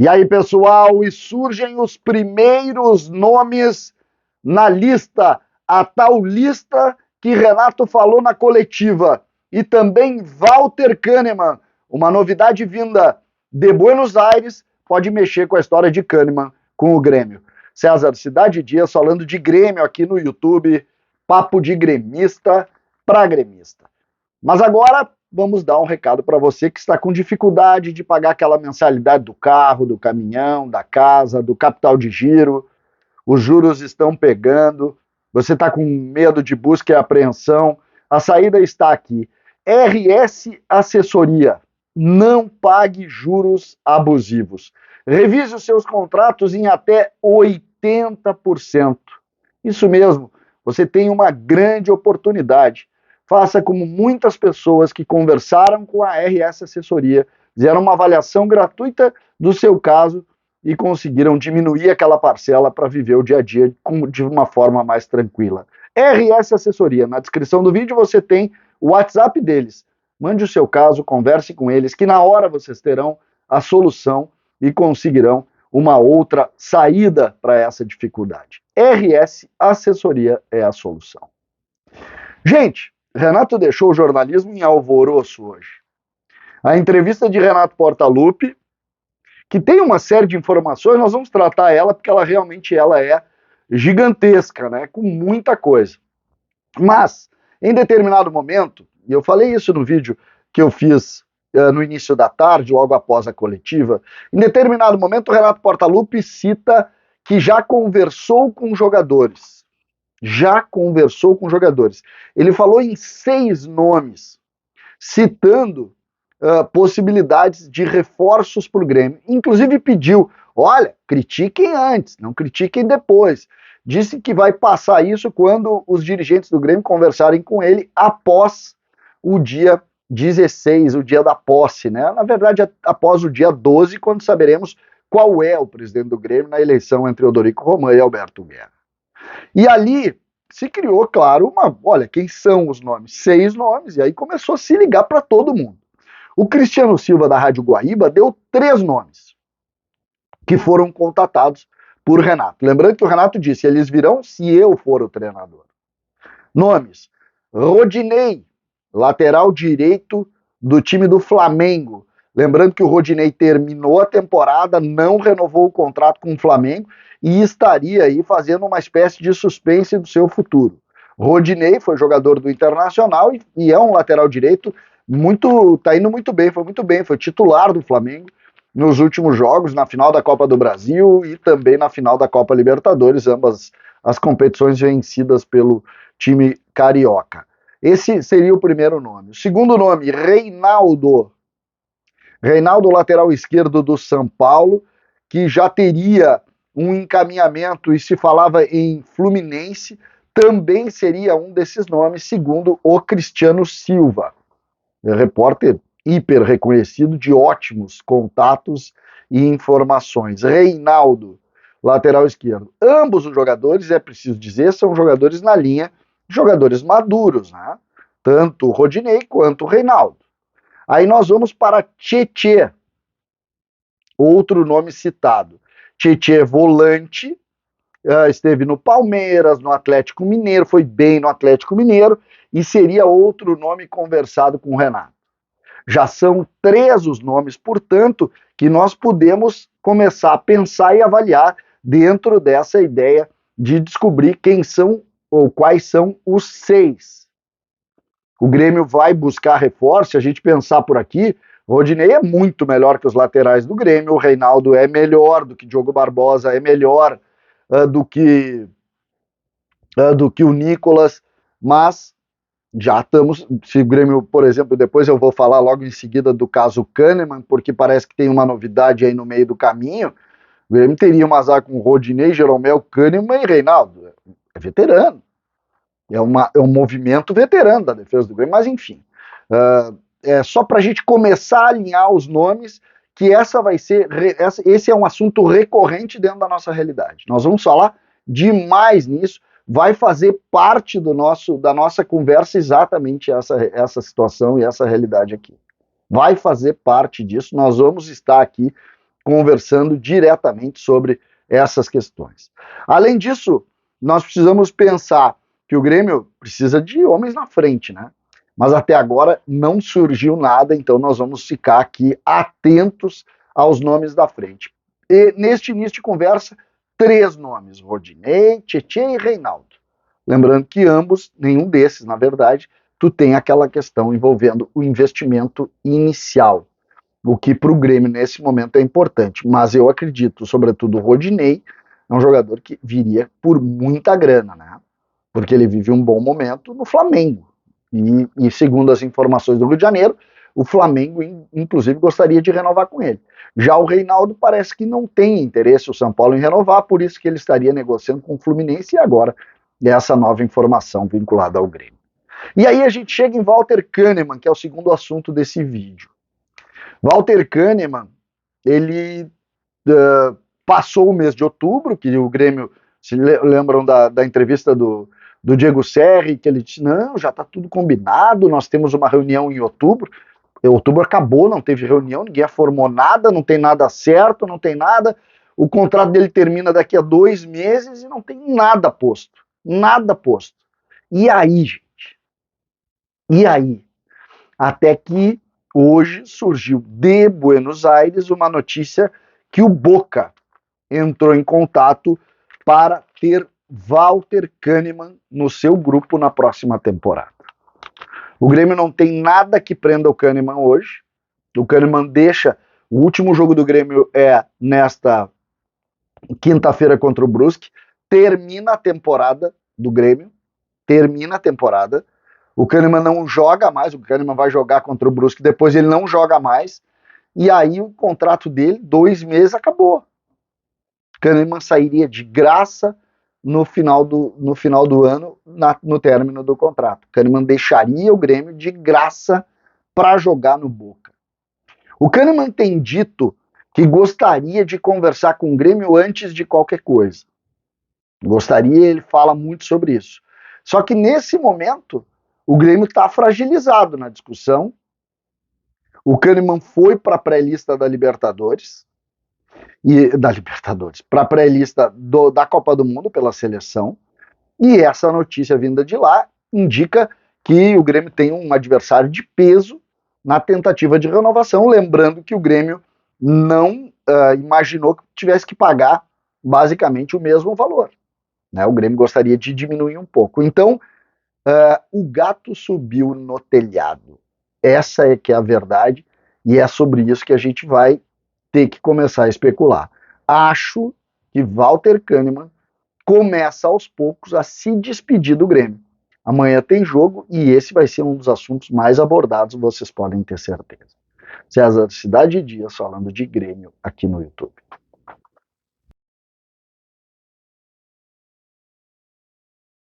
E aí, pessoal, e surgem os primeiros nomes na lista, a tal lista que Renato falou na coletiva. E também Walter Kahneman, uma novidade vinda de Buenos Aires, pode mexer com a história de Kahneman com o Grêmio. César Cidade Dias falando de Grêmio aqui no YouTube, papo de gremista para gremista. Mas agora vamos dar um recado para você que está com dificuldade de pagar aquela mensalidade do carro, do caminhão, da casa, do capital de giro. Os juros estão pegando, você está com medo de busca e apreensão. A saída está aqui. RS Assessoria. Não pague juros abusivos. Revise os seus contratos em até 80%. Isso mesmo, você tem uma grande oportunidade. Faça como muitas pessoas que conversaram com a RS Assessoria, fizeram uma avaliação gratuita do seu caso e conseguiram diminuir aquela parcela para viver o dia a dia de uma forma mais tranquila. RS Assessoria, na descrição do vídeo você tem o WhatsApp deles. Mande o seu caso, converse com eles, que na hora vocês terão a solução e conseguirão uma outra saída para essa dificuldade. RS Assessoria é a solução. Gente, Renato deixou o jornalismo em alvoroço hoje. A entrevista de Renato Portaluppi, que tem uma série de informações, nós vamos tratar ela porque ela realmente é gigantesca, né, com muita coisa. Mas, em determinado momento, e eu falei isso no vídeo que eu fiz no início da tarde, logo após a coletiva, em determinado momento o Renato Portaluppi cita que já conversou com jogadores. Ele falou em 6 nomes, citando possibilidades de reforços para o Grêmio. Inclusive pediu, olha, critiquem antes, não critiquem depois. Disse que vai passar isso quando os dirigentes do Grêmio conversarem com ele após o dia 16, o dia da posse, né? Na verdade, após o dia 12, quando saberemos qual é o presidente do Grêmio na eleição entre Odorico Roman e Alberto Guerra. E ali se criou, claro, olha, quem são os nomes? 6 nomes, e aí começou a se ligar para todo mundo. O Cristiano Silva, da Rádio Guaíba, deu 3 nomes que foram contatados por Renato. Lembrando que o Renato disse, eles virão se eu for o treinador. Nomes: Rodinei, lateral direito do time do Flamengo. Lembrando que o Rodinei terminou a temporada, não renovou o contrato com o Flamengo e estaria aí fazendo uma espécie de suspense do seu futuro. Rodinei foi jogador do Internacional e é um lateral direito tá indo muito bem, foi titular do Flamengo nos últimos jogos, na final da Copa do Brasil e também na final da Copa Libertadores, ambas as competições vencidas pelo time carioca. Esse seria o primeiro nome. O segundo nome, Reinaldo, lateral esquerdo do São Paulo, que já teria um encaminhamento e se falava em Fluminense, também seria um desses nomes, segundo o Cristiano Silva, repórter hiper reconhecido, de ótimos contatos e informações. Reinaldo, lateral esquerdo. Ambos os jogadores, é preciso dizer, são jogadores na linha, jogadores maduros, né? Tanto o Rodinei quanto o Reinaldo. Aí nós vamos para Tietê, outro nome citado. Tietê, volante, esteve no Palmeiras, no Atlético Mineiro, foi bem no Atlético Mineiro, e seria outro nome conversado com o Renato. Já são 3 os nomes, portanto, que nós podemos começar a pensar e avaliar dentro dessa ideia de descobrir quem são ou quais são os 6. O Grêmio vai buscar reforço, se a gente pensar por aqui, o Rodinei é muito melhor que os laterais do Grêmio, o Reinaldo é melhor do que Diogo Barbosa, é melhor do que o Nicolas, mas já estamos, se o Grêmio, por exemplo, depois eu vou falar logo em seguida do caso Kahneman, porque parece que tem uma novidade aí no meio do caminho, o Grêmio teria uma zaga com Rodinei, Jeromel, Kahneman e Reinaldo, é veterano, é um movimento veterano da defesa do Grêmio, mas enfim, é só para a gente começar a alinhar os nomes, que esse é um assunto recorrente dentro da nossa realidade. Nós vamos falar demais nisso, vai fazer parte da nossa conversa exatamente essa situação e essa realidade aqui. Vai fazer parte disso, nós vamos estar aqui conversando diretamente sobre essas questões. Além disso, nós precisamos pensar que o Grêmio precisa de homens na frente, né? Mas até agora não surgiu nada, então nós vamos ficar aqui atentos aos nomes da frente. E neste início de conversa, 3 nomes: Rodinei, Tietê e Reinaldo. Lembrando que ambos, nenhum desses, na verdade, tu tem aquela questão envolvendo o investimento inicial, o que para o Grêmio nesse momento é importante. Mas eu acredito, sobretudo o Rodinei, é um jogador que viria por muita grana, né? Porque ele vive um bom momento no Flamengo. E segundo as informações do Rio de Janeiro, o Flamengo, inclusive, gostaria de renovar com ele. Já o Reinaldo parece que não tem interesse o São Paulo em renovar, por isso que ele estaria negociando com o Fluminense, e agora essa nova informação vinculada ao Grêmio. E aí a gente chega em Walter Kahneman, que é o segundo assunto desse vídeo. Walter Kahneman, ele passou o mês de outubro, que o Grêmio, se lembram da entrevista do Diego Serri, que ele disse, não, já está tudo combinado, nós temos uma reunião em outubro. Outubro acabou, não teve reunião, ninguém formou nada, não tem nada certo, não tem nada. O contrato dele termina daqui a 2 meses e não tem nada posto. Nada posto. E aí, gente? E aí? Até que hoje surgiu de Buenos Aires uma notícia que o Boca entrou em contato para ter Walter Kahneman no seu grupo na próxima temporada. O Grêmio não tem nada que prenda o Kahneman hoje. O Kahneman deixa... O último jogo do Grêmio é nesta quinta-feira contra o Brusque. Termina a temporada do Grêmio. Termina a temporada. O Kahneman não joga mais. O Kahneman vai jogar contra o Brusque. Depois ele não joga mais. E aí o contrato dele, 2 meses, acabou. Kahneman sairia de graça no final do ano, no término do contrato. Kahneman deixaria o Grêmio de graça para jogar no Boca. O Kahneman tem dito que gostaria de conversar com o Grêmio antes de qualquer coisa. Gostaria, ele fala muito sobre isso. Só que nesse momento, o Grêmio está fragilizado na discussão. O Kahneman foi para a pré-lista da Libertadores, para a pré-lista da Copa do Mundo pela seleção, e essa notícia vinda de lá indica que o Grêmio tem um adversário de peso na tentativa de renovação, lembrando que o Grêmio não imaginou que tivesse que pagar basicamente o mesmo valor, né? O Grêmio gostaria de diminuir um pouco. Então, o gato subiu no telhado. Essa é que é a verdade, e é sobre isso que a gente vai ter que começar a especular. Acho que Walter Kahneman começa aos poucos a se despedir do Grêmio. Amanhã tem jogo e esse vai ser um dos assuntos mais abordados, vocês podem ter certeza. César Cidade Dias falando de Grêmio aqui no YouTube.